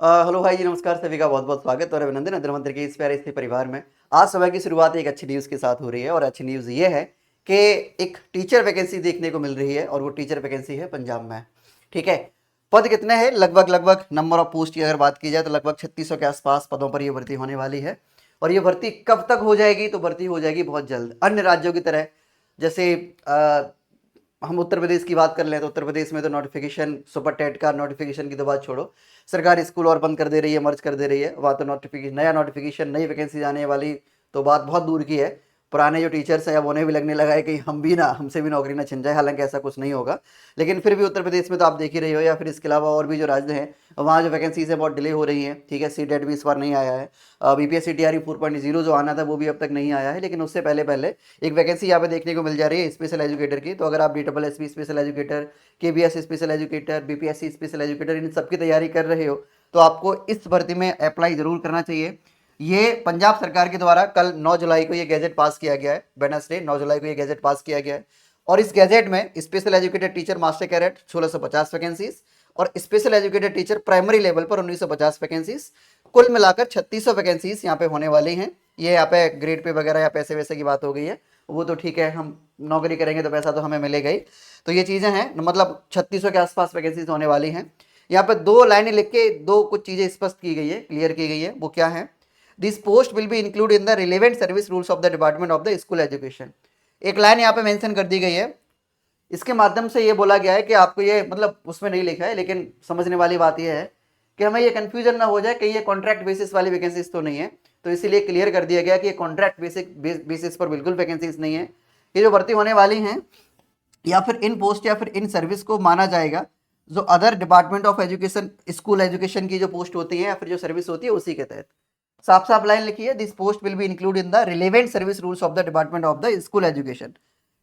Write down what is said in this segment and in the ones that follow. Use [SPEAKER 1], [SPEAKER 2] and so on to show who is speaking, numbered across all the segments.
[SPEAKER 1] Hello भाई जी, नमस्कार। सभी का बहुत बहुत स्वागत और अभिनंदन अध्ययन मंत्र के इस प्यारे इस परिवार में। आज सुबह की शुरुआत एक अच्छी न्यूज़ के साथ हो रही है और अच्छी न्यूज़ ये है कि एक टीचर वैकेंसी देखने को मिल रही है और वो टीचर वैकेंसी है पंजाब में। ठीक है। पद कितने हैं? लगभग लगभग नंबर ऑफ पोस्ट की अगर बात की जाए तो लगभग 3600 के आसपास पदों पर ये भर्ती होने वाली है। और ये भर्ती कब तक हो जाएगी? तो भर्ती हो जाएगी बहुत जल्द, अन्य राज्यों की तरह। जैसे हम उत्तर प्रदेश की बात कर लें तो उत्तर प्रदेश में तो नोटिफिकेशन, सुपर टेट का नोटिफिकेशन की तो बात छोड़ो, सरकारी स्कूल और बंद कर दे रही है, मर्ज कर दे रही है। वहाँ तो नोटिफिकेशन, नया नोटिफिकेशन, नई वैकेंसी आने वाली तो बात बहुत दूर की है। पुराने जो टीचर्स हैं अब उन्हें भी लगने लगा है कि हम भी ना, हमसे भी नौकरी ना छिन जाए। हालांकि ऐसा कुछ नहीं होगा, लेकिन फिर भी उत्तर प्रदेश में तो आप देख ही रहे हो, या फिर इसके अलावा और भी जो राज्य हैं वहाँ जो वैकेंसीज है बहुत डिले हो रही हैं। ठीक है। सीटेट भी इस बार नहीं आया है। BPSC TRE 4.0 जो आना था वो भी अब तक नहीं आया है, लेकिन उससे पहले पहले एक वैकेंसी यहाँ पे देखने को मिल जा रही है स्पेशल एजुकेटर की। तो अगर आप DSSB special educator, KBS special educator, BPSC special educator, इन सब की तैयारी कर रहे हो तो आपको इस भर्ती में अप्लाई जरूर करना चाहिए। ये पंजाब सरकार के द्वारा कल 9 जुलाई को ये गैजेट पास किया गया है। वेडनेसडे 9 जुलाई को ये गैजेट पास किया गया है और इस गैजेट में special educated teacher master cadet 1650 vacancies और special educated teacher primary level पर 1950 वैकेंसीज, कुल मिलाकर 3600 वैकेंसीज यहाँ पे होने वाली हैं। ये यहाँ पे ग्रेड पे वगैरह या पैसे वैसे की बात हो गई है, वो तो ठीक है, हम नौकरी करेंगे तो पैसा तो हमें मिलेगा ही। तो ये चीज़ें हैं, मतलब 3600 के आसपास वैकेंसीज होने वाली हैं। यहाँ पे दो लाइनें लिख के दो कुछ चीज़ें स्पष्ट की गई है, क्लियर की गई है। वो क्या है? This post will be include in the relevant service rules of the department of the school education. एक लाइन यहाँ पे मेंशन कर दी गई है। इसके माध्यम से ये बोला गया है कि आपको ये, मतलब उसमें नहीं लिखा है लेकिन समझने वाली बात यह है कि हमें ये कंफ्यूजन ना हो जाए कि ये कॉन्ट्रैक्ट बेसिस वाली वैकेंसीज तो नहीं है। तो इसीलिए क्लियर कर दिया गया कि ये कॉन्ट्रैक्ट बेसिस पर बिल्कुल वैकेंसीज नहीं है। ये जो भर्ती होने वाली हैं या फिर इन पोस्ट या फिर इन सर्विस को माना जाएगा जो other department of education, school education की जो पोस्ट होती है या फिर जो सर्विस होती है उसी के तहत। साफ साफ लाइन लिखी है, this post will be include in the relevant service rules of the department of the school education.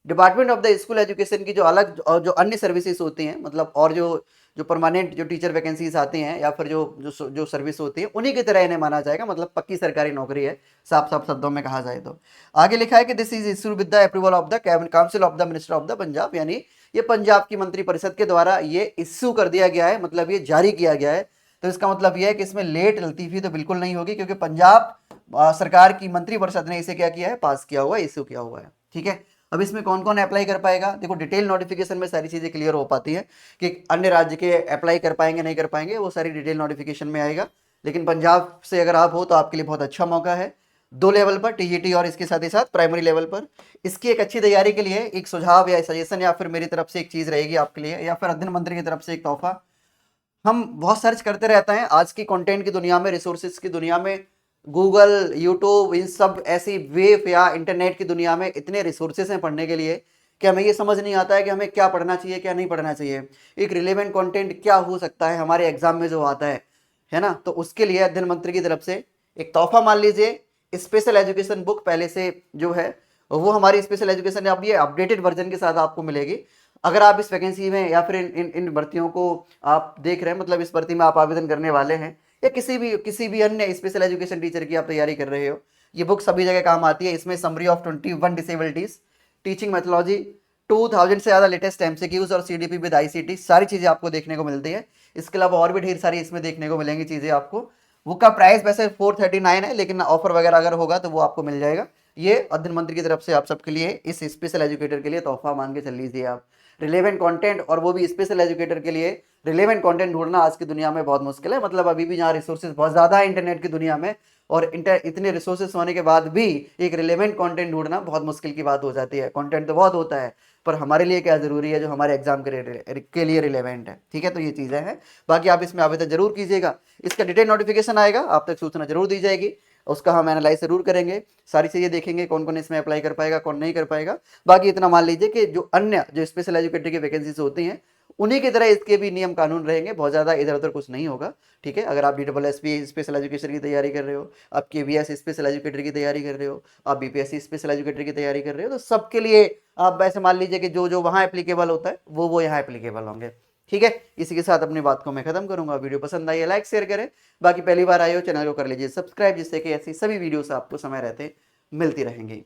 [SPEAKER 1] Department of the school education की जो अलग और जो अन्य सर्विसेज होती हैं, मतलब और जो जो परमानेंट जो टीचर वैकेंसीज आती हैं या फिर जो सर्विस होती है उन्हीं की तरह इन्हें माना जाएगा। मतलब पक्की सरकारी नौकरी है, साफ साफ शब्दों में कहा जाए तो। आगे लिखा है कि this is issued with the approval of the council of the minister of the Punjab, यानी ये पंजाब की मंत्री परिषद के द्वारा ये इश्यू कर दिया गया है, मतलब ये जारी किया गया है। तो इसका मतलब यह है कि इसमें लेट लतीफी तो बिल्कुल नहीं होगी, क्योंकि पंजाब सरकार की मंत्री परिषद ने इसे क्या किया है, पास किया हुआ है, इश्यू किया हुआ है। ठीक है। अब इसमें कौन कौन अप्लाई कर पाएगा? देखो, डिटेल नोटिफिकेशन में सारी चीजें क्लियर हो पाती है कि अन्य राज्य के अप्लाई कर पाएंगे नहीं कर पाएंगे, वो सारी डिटेल नोटिफिकेशन में आएगा। लेकिन पंजाब से अगर आप हो तो आपके लिए बहुत अच्छा मौका है, दो लेवल पर, TGT और इसके साथ ही साथ प्राइमरी लेवल पर। इसकी एक अच्छी तैयारी के लिए एक सुझाव या सजेशन या फिर मेरी तरफ से एक चीज रहेगी आपके लिए, या फिर अध्ययन मंत्री की तरफ से एक तोहफा। हम बहुत सर्च करते रहते हैं आज की कंटेंट की दुनिया में, रिसोर्सेज की दुनिया में, गूगल, यूट्यूब, इन सब ऐसी वेब या इंटरनेट की दुनिया में इतने रिसोर्सेज हैं पढ़ने के लिए कि हमें ये समझ नहीं आता है कि हमें क्या पढ़ना चाहिए क्या नहीं पढ़ना चाहिए। एक रिलेवेंट कंटेंट क्या हो सकता है हमारे एग्जाम में जो आता है ना। तो उसके लिए अध्ययन मंत्री की तरफ से एक तोहफा मान लीजिए, स्पेशल एजुकेशन बुक पहले से जो है वो हमारी स्पेशल एजुकेशन, अब ये अपडेटेड वर्जन के साथ आपको मिलेगी। अगर आप इस वैकेंसी में या फिर इन भर्तियों को आप देख रहे हैं, मतलब इस भर्ती में आप आवेदन करने वाले हैं, या किसी भी अन्य स्पेशल एजुकेशन टीचर की आप तैयारी कर रहे हो, ये बुक सभी जगह काम आती है। इसमें summary of 21 disabilities, teaching methodology, 2000 से ज़्यादा लेटेस्ट MCQs और CDP विद ICT, सारी चीज़ें आपको देखने को मिलती है। इसके अलावा और भी ढेर सारी इसमें देखने को मिलेंगी चीज़ें आपको। बुक का प्राइस वैसे 439 है, लेकिन ऑफर वगैरह अगर होगा तो वो आपको मिल जाएगा। ये अध्ययन मंत्री की तरफ से आप सबके लिए, इस स्पेशल एजुकेटर के लिए तोहफा मान के चल लीजिए आप। रिलेवेंट कंटेंट, और वो भी स्पेशल एजुकेटर के लिए रिलेवेंट कंटेंट ढूंढना आज की दुनिया में बहुत मुश्किल है। मतलब अभी भी जहाँ रिसोर्सेज बहुत ज़्यादा है इंटरनेट की दुनिया में, और इतने रिसोर्सेज होने के बाद भी एक रिलेवेंट कंटेंट ढूंढना बहुत मुश्किल की बात हो जाती है। कंटेंट तो बहुत होता है, पर हमारे लिए क्या ज़रूरी है जो हमारे एग्जाम के लिए रिलेवेंट है। ठीक है। तो ये चीज़ें हैं, बाकी आप इसमें आवेदन जरूर कीजिएगा। इसका डिटेल नोटिफिकेशन आएगा, आप तक सूचना जरूर दी जाएगी, उसका हम एनालाइज जरूर करेंगे, सारी चीज़ें देखेंगे कौन कौन इसमें अप्लाई कर पाएगा कौन नहीं कर पाएगा। बाकी इतना मान लीजिए कि जो अन्य जो स्पेशल एजुकेटर की वैकेंसीज होती हैं उन्हीं की तरह इसके भी नियम कानून रहेंगे, बहुत ज़्यादा इधर उधर कुछ नहीं होगा। ठीक है। अगर आप DSSB स्पेशल एजुकेशन की तैयारी कर रहे हो, आप KVS स्पेशल एजुकेटर की तैयारी कर रहे हो, आप BPSC स्पेशल एजुकेटर की तैयारी कर रहे हो, तो सबके लिए आप ऐसे मान लीजिए कि जो जो वहाँ एप्लीकेबल होता है वो यहाँ एप्लीकेबल होंगे। ठीक है। इसी के साथ अपनी बात को मैं खत्म करूंगा। वीडियो पसंद आई है लाइक शेयर करें, बाकी पहली बार आए हो चैनल को कर लीजिए सब्सक्राइब, जिससे कि ऐसी सभी वीडियोस आपको समय रहते मिलती रहेंगी।